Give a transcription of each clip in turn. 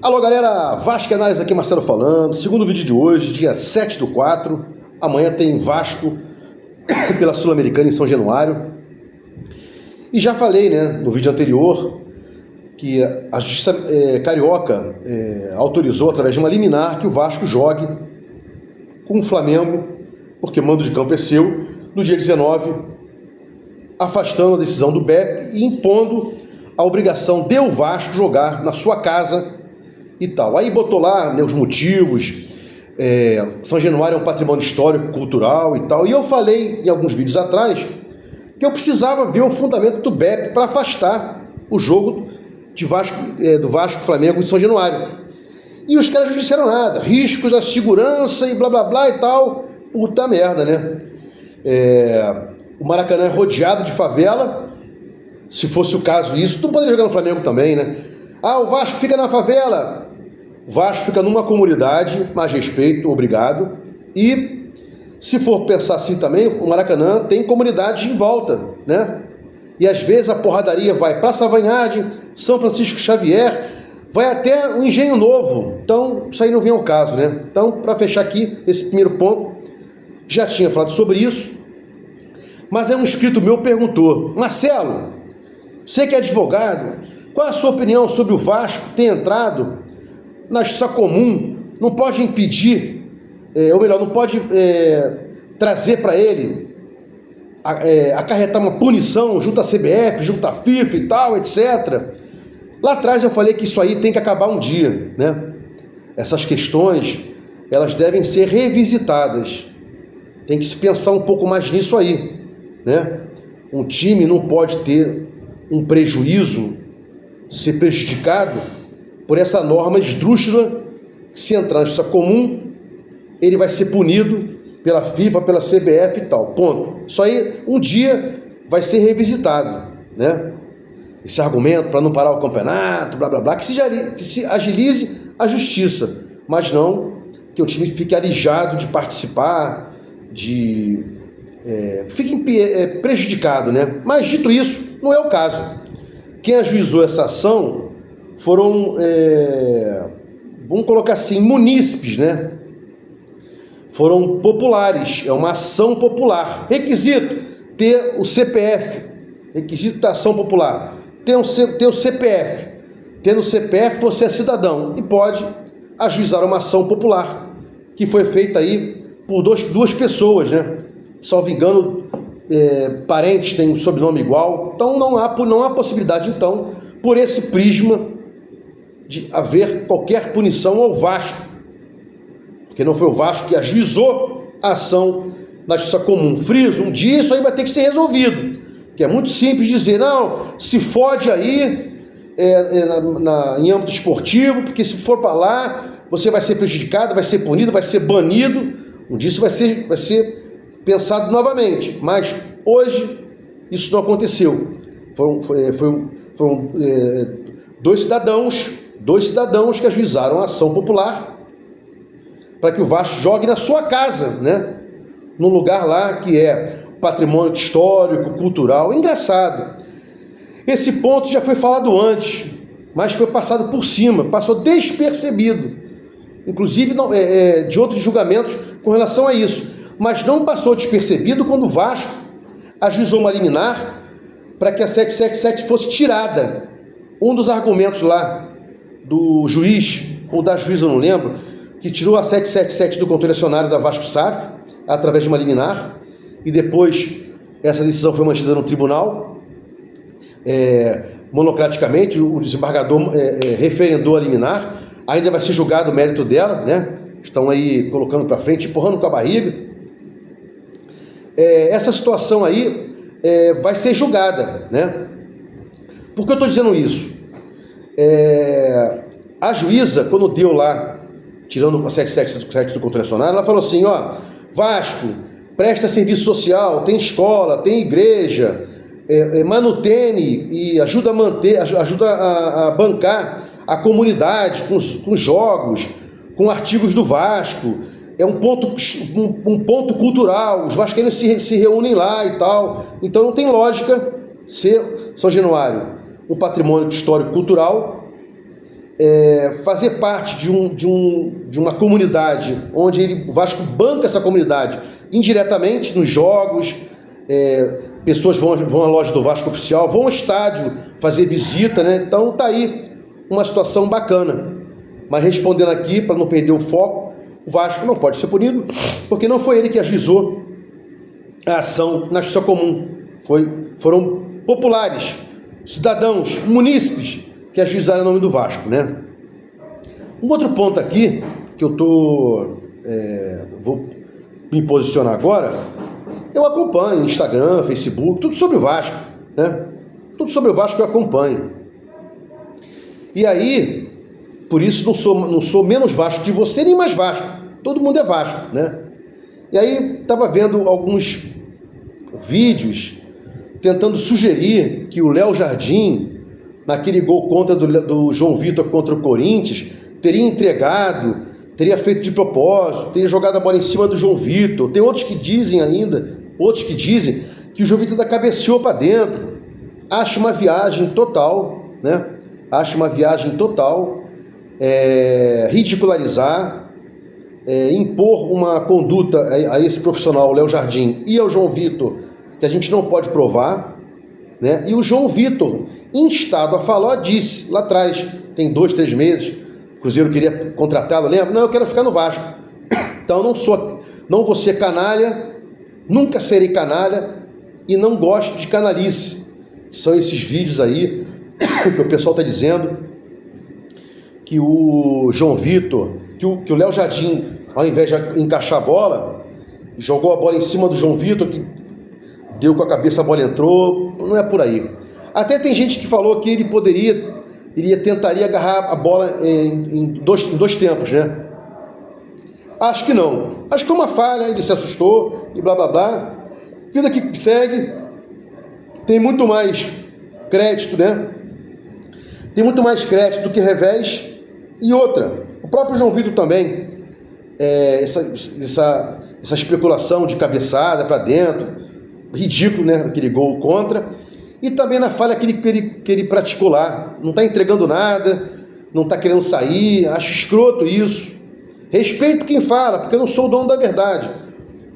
Alô galera, Vasco Análise aqui, Marcelo falando. Segundo vídeo de hoje, dia 7/4. Amanhã tem Vasco pela Sul-Americana em São Januário. E já falei, no vídeo anterior, que a Justiça Carioca autorizou, através de uma liminar, que o Vasco jogue com o Flamengo, porque mando de campo é seu, no dia 19, afastando a decisão do BEP e impondo a obrigação de o Vasco jogar na sua casa e tal. Aí botou lá os motivos, São Januário é um patrimônio histórico, cultural e tal. E eu falei em alguns vídeos atrás que eu precisava ver o fundamento do BEP para afastar o jogo do Vasco Flamengo de São Januário. E os caras não disseram nada. Riscos da segurança e blá blá blá e tal. Puta merda, o Maracanã é rodeado de favela. Se fosse o caso isso, tu não poderia jogar no Flamengo também, o Vasco fica na favela. O Vasco fica numa comunidade, mais respeito, obrigado. E se for pensar assim também, o Maracanã tem comunidades em volta, E às vezes a porradaria vai para Savanhagem, São Francisco Xavier, vai até o Engenho Novo. Então, isso aí não vem ao caso, Então, para fechar aqui esse primeiro ponto, já tinha falado sobre isso, mas um inscrito meu perguntou: Marcelo, você que é advogado, qual é a sua opinião sobre o Vasco ter entrado na justiça comum? Não pode impedir, ou melhor, não pode trazer para ele, acarretar uma punição junto à CBF, junto à FIFA e tal, etc. Lá atrás eu falei que isso aí tem que acabar um dia, Essas questões, elas devem ser revisitadas. Tem que se pensar um pouco mais nisso aí, Um time não pode ter um prejuízo, ser prejudicado por essa norma esdrúxula. Se entrar na justiça comum, ele vai ser punido pela FIFA, pela CBF e tal, ponto. Isso aí um dia vai ser revisitado, Esse argumento para não parar o campeonato, blá blá blá, que se agilize a justiça, mas não que o time fique alijado de participar, fique prejudicado, Mas dito isso, não é o caso. Quem ajuizou essa ação foram, vamos colocar assim, munícipes, Foram populares, é uma ação popular. Requisito: ter o CPF, requisito da ação popular, ter o CPF. Tendo o CPF, você é cidadão e pode ajuizar uma ação popular, que foi feita aí por duas pessoas, Salvo engano, parentes têm um sobrenome igual. Então não há possibilidade, então, por esse prisma, de haver qualquer punição ao Vasco, porque não foi o Vasco que ajuizou a ação na justiça comum. Friso, um dia isso aí vai ter que ser resolvido, que é muito simples dizer: não, se fode aí em âmbito esportivo, porque se for para lá, você vai ser prejudicado, vai ser punido, vai ser banido. Um dia isso vai ser pensado novamente, mas hoje isso não aconteceu. Foram dois cidadãos que ajuizaram a ação popular para que o Vasco jogue na sua casa, num lugar lá que é patrimônio histórico, cultural. Engraçado, esse ponto já foi falado antes, mas foi passado por cima, passou despercebido, inclusive de outros julgamentos com relação a isso, mas não passou despercebido quando o Vasco ajuizou uma liminar para que a 777 fosse tirada. Um dos argumentos lá do juiz, ou da juíza, eu não lembro, que tirou a 777 do controle acionário da Vasco SAF, através de uma liminar, e depois essa decisão foi mantida no tribunal, monocraticamente. O desembargador referendou a liminar, ainda vai ser julgado o mérito dela, Estão aí colocando para frente, empurrando com a barriga. Essa situação aí vai ser julgada, Por que eu estou dizendo isso? A juíza, quando deu lá, tirando a 777 do controle acionário, ela falou assim: Vasco, presta serviço social, tem escola, tem igreja, manutene e ajuda a manter, ajuda a bancar a comunidade com jogos, com artigos do Vasco. É um ponto cultural, os vascaínos se reúnem lá e tal. Então não tem lógica ser São Januário um patrimônio histórico cultural fazer parte de uma comunidade onde o Vasco banca essa comunidade indiretamente nos jogos, pessoas vão à loja do Vasco Oficial, vão ao estádio fazer visita, né? Então tá aí uma situação bacana. Mas respondendo aqui, para não perder o foco, o Vasco não pode ser punido, porque não foi ele que ajuizou a ação na justiça comum. Foram populares, cidadãos, munícipes, que ajuizaram em nome do Vasco, né? Um outro ponto aqui, que eu vou me posicionar agora, eu acompanho Instagram, Facebook, tudo sobre o Vasco, né? Tudo sobre o Vasco eu acompanho. E aí, por isso não sou menos Vasco que você, nem mais Vasco. Todo mundo é Vasco, né? E aí, estava vendo alguns vídeos tentando sugerir que o Léo Jardim, naquele gol contra do João Vitor contra o Corinthians, teria entregado, teria feito de propósito, teria jogado a bola em cima do João Vitor. Tem outros que dizem que o João Vitor ainda cabeceou para dentro. Acho uma viagem total, né? Acho uma viagem total, ridicularizar, impor uma conduta a esse profissional, o Léo Jardim, e ao João Vitor, que a gente não pode provar, né? E o João Vitor, instado a falar, disse lá atrás, tem 2, 3 meses, o Cruzeiro queria contratá-lo, lembra? Não, eu quero ficar no Vasco. Então não vou ser canalha, nunca serei canalha e não gosto de canalice. São esses vídeos aí que o pessoal está dizendo que o João Vitor, que o Léo Jardim, ao invés de encaixar a bola, jogou a bola em cima do João Vitor, que deu com a cabeça, a bola entrou. Não é por aí. Até tem gente que falou que ele tentaria agarrar a bola em dois tempos, né? Acho que não. Acho que foi uma falha, ele se assustou e blá blá blá. Vida que segue, tem muito mais crédito, né? Tem muito mais crédito do que revés. E outra, o próprio João Vitor também, essa especulação de cabeçada para dentro, ridículo, né? Aquele gol contra. E também na falha que ele praticou lá. Não está entregando nada, não está querendo sair. Acho escroto isso. Respeito quem fala, porque eu não sou o dono da verdade.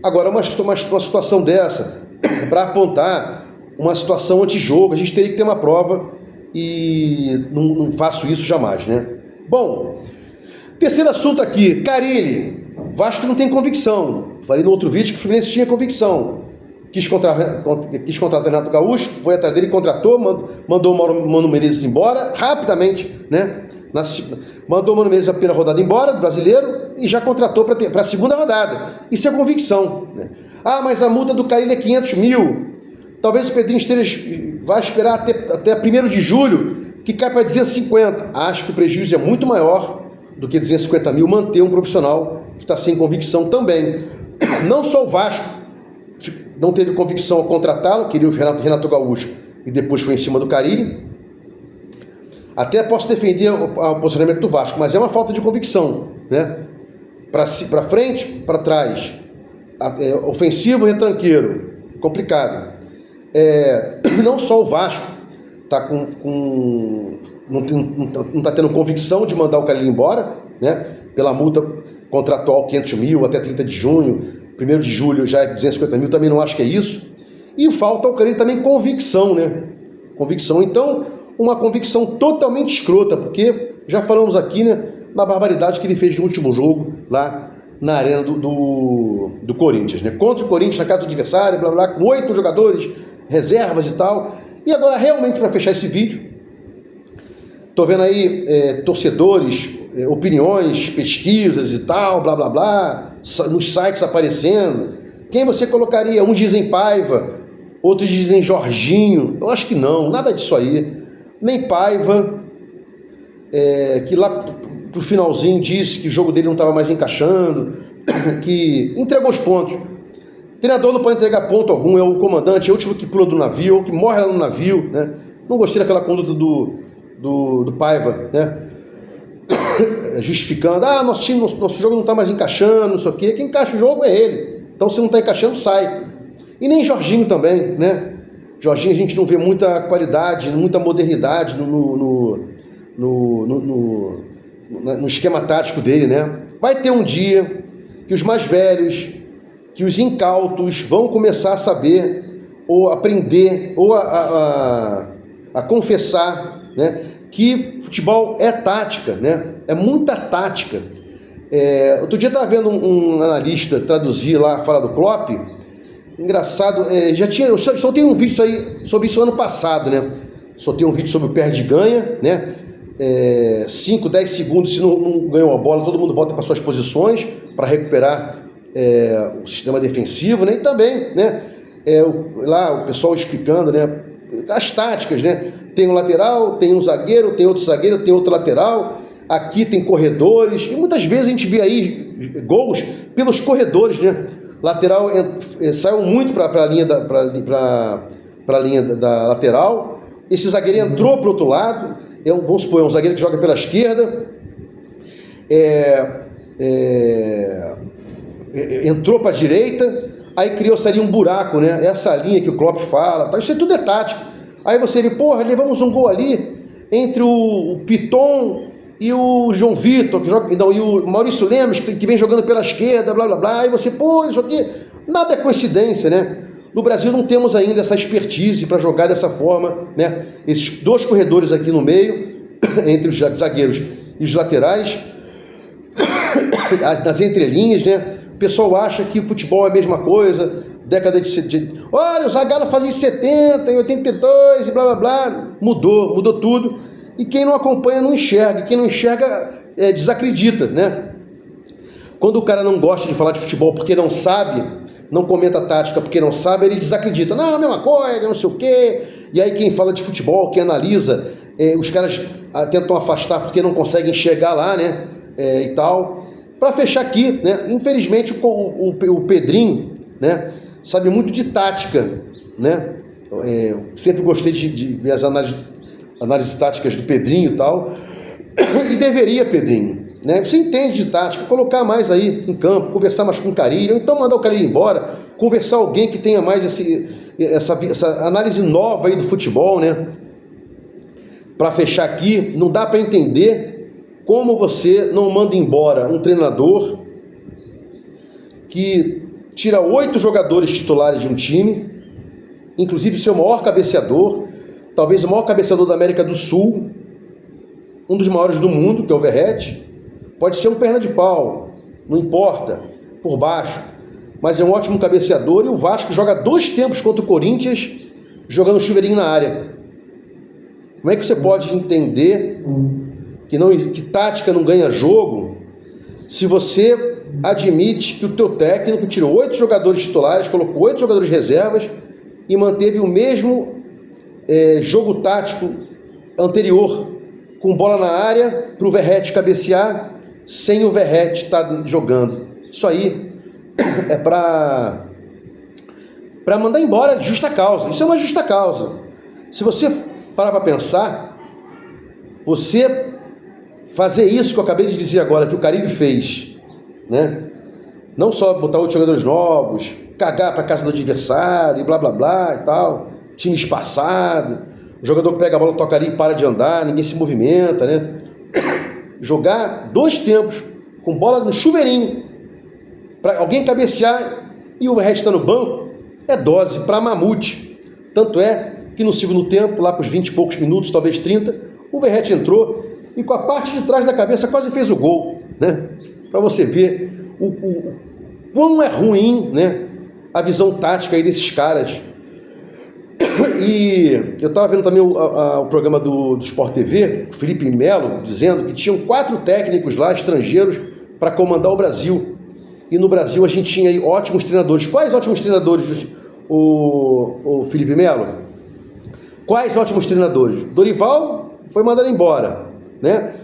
Agora, uma situação dessa, para apontar uma situação antijogo, a gente teria que ter uma prova e não faço isso jamais, né? Bom, terceiro assunto aqui, Carille. Vasco não tem convicção. Falei no outro vídeo que o Fluminense tinha convicção. Quis contratar o Renato Gaúcho, foi atrás dele, contratou, mandou o Mano Menezes embora, rapidamente, né? Mandou o Mano Menezes a primeira rodada embora, do brasileiro, e já contratou para a segunda rodada. Isso é convicção, né? Ah, mas a multa do Carille é 500 mil. Talvez o Pedrinho vai esperar até 1º de julho, que cai para 250. Acho que o prejuízo é muito maior do que 250 mil manter um profissional que está sem convicção também. Não só o Vasco não teve convicção ao contratá-lo, queria o Renato Gaúcho e depois foi em cima do Carille. Até posso defender o posicionamento do Vasco, mas é uma falta de convicção, né? Para frente, para trás, ofensivo, retranqueiro, complicado. Não só o Vasco não está tendo convicção de mandar o Carille embora, né? Pela multa contratual 500 mil até 30 de junho, 1º de julho já é 250 mil, também não acho que é isso. E falta ao Carille também convicção, né? Convicção. Então, uma convicção totalmente escrota, porque já falamos aqui, né, na barbaridade que ele fez no último jogo lá na arena do Corinthians, né? Contra o Corinthians na casa do adversário, blá blá, com 8 jogadores, reservas e tal. E agora, realmente, para fechar esse vídeo, tô vendo aí torcedores, opiniões, pesquisas e tal, blá blá blá, nos sites aparecendo. Quem você colocaria? Uns dizem Paiva, outros dizem Jorginho. Eu acho que não, nada disso aí. Nem Paiva, que lá pro finalzinho disse que o jogo dele não estava mais encaixando, que entregou os pontos. Treinador não pode entregar ponto algum, é o comandante, é o último que pula do navio, ou que morre lá no navio, né? Não gostei daquela conduta do Paiva, né? Justificando, nosso jogo não está mais encaixando, não sei o quê. Quem encaixa o jogo é ele. Então, se não está encaixando, sai. E nem Jorginho também, né? Jorginho, a gente não vê muita qualidade, muita modernidade no esquema tático dele, né? Vai ter um dia que os mais velhos, que os incautos vão começar a saber, ou aprender, ou a confessar, né, que futebol é tática, né? É muita tática. Outro dia eu estava vendo um analista traduzir lá, falar do Klopp. Engraçado, eu só tenho um vídeo sobre isso ano passado, né? Só tenho um vídeo sobre o perde e ganha, né? 5, 10 segundos, se não ganhou a bola, todo mundo volta para suas posições para recuperar o sistema defensivo, né? E também, né? Lá o pessoal explicando, né? As táticas, né? Tem um lateral, tem um zagueiro, tem outro zagueiro, tem outro lateral. Aqui tem corredores, e muitas vezes a gente vê aí gols pelos corredores, né? Lateral saiu muito para a linha da lateral. Esse zagueiro entrou para o outro lado. Vamos supor, é um zagueiro que joga pela esquerda. Entrou para a direita, aí criou-se ali um buraco, né? Essa linha que o Klopp fala. Tá? Isso tudo é tático. Aí você vê, porra, levamos um gol ali entre o Piton e o João Vitor, e o Maurício Lemos, que vem jogando pela esquerda, blá blá blá, aí você, pô, isso aqui, nada é coincidência, né? No Brasil não temos ainda essa expertise para jogar dessa forma, né? Esses dois corredores aqui no meio, entre os zagueiros e os laterais, nas entrelinhas, né? O pessoal acha que o futebol é a mesma coisa, década de... Olha, o Zagallo fazia em 70, em 82, e blá blá blá, mudou tudo. E quem não acompanha não enxerga, quem não enxerga desacredita, né? Quando o cara não gosta de falar de futebol porque não sabe, não comenta tática porque não sabe, ele desacredita. Não, a mesma coisa, não sei o quê. E aí quem fala de futebol, quem analisa, os caras tentam afastar porque não conseguem chegar lá, né? E tal. Para fechar aqui, né? Infelizmente o Pedrinho, né? Sabe muito de tática, né? Sempre gostei de ver as análises táticas do Pedrinho e tal, e deveria, Pedrinho, né? Você entende de tática, colocar mais aí em campo, conversar mais com o Carille, ou então mandar o Carille embora, conversar alguém que tenha mais essa análise nova aí do futebol, né? Para fechar aqui, não dá para entender como você não manda embora um treinador que tira 8 jogadores titulares de um time, inclusive seu maior cabeceador, talvez o maior cabeceador da América do Sul, um dos maiores do mundo, que é o Verratti. Pode ser um perna de pau, não importa, por baixo, mas é um ótimo cabeceador. E o Vasco joga 2 tempos contra o Corinthians, jogando chuveirinho na área. Como é que você pode entender que tática não ganha jogo se você admite que o teu técnico tirou 8 jogadores titulares, colocou 8 jogadores reservas e manteve o mesmo jogo tático anterior, com bola na área para o Verratti cabecear, sem o Verratti estar jogando? Isso aí é para mandar embora de justa causa. Isso é uma justa causa. Se você parar para pensar, você fazer isso que eu acabei de dizer agora, que o Carille fez, né? Não só botar 8 jogadores novos, cagar para casa do adversário e blá blá blá e tal, time espaçado, o jogador pega a bola, toca ali e para de andar, ninguém se movimenta, né? Jogar 2 tempos com bola no chuveirinho para alguém cabecear e o Verratti está no banco é dose para mamute. Tanto é que no segundo tempo, lá para os 20 e poucos minutos, talvez 30, o Verratti entrou e com a parte de trás da cabeça quase fez o gol, né? Para você ver o quão é ruim, né, a visão tática aí desses caras. E eu estava vendo também o programa do Sport TV, o Felipe Melo, dizendo que tinham 4 técnicos lá, estrangeiros, para comandar o Brasil. E no Brasil a gente tinha aí ótimos treinadores. Quais ótimos treinadores, o Felipe Melo? Quais ótimos treinadores? Dorival foi mandado embora, né?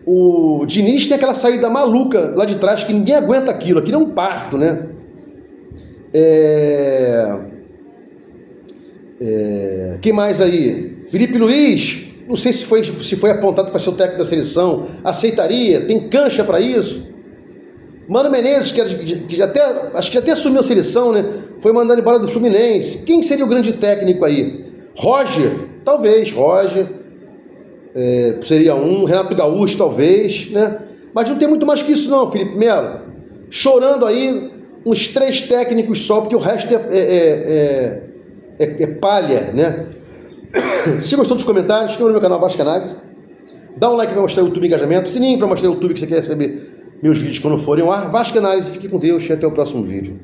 O Diniz tem aquela saída maluca lá de trás que ninguém aguenta aquilo é um parto, né? Quem mais aí? Felipe Luiz, não sei se foi apontado para ser o técnico da seleção, aceitaria, tem cancha para isso. Mano Menezes, que acho que até assumiu a seleção, né? Foi mandado embora do Fluminense. Quem seria o grande técnico aí? Roger? Talvez, Roger. seria um, Renato Gaúcho talvez, né? Mas não tem muito mais que isso não, Felipe Melo. Chorando aí, uns 3 técnicos só, porque o resto é palha, né? Se gostou dos comentários, inscreva no meu canal Vasco Análise. Dá um like para mostrar o YouTube engajamento, sininho para mostrar o YouTube que você quer receber meus vídeos quando forem ao ar. Vasco Análise, fique com Deus e até o próximo vídeo.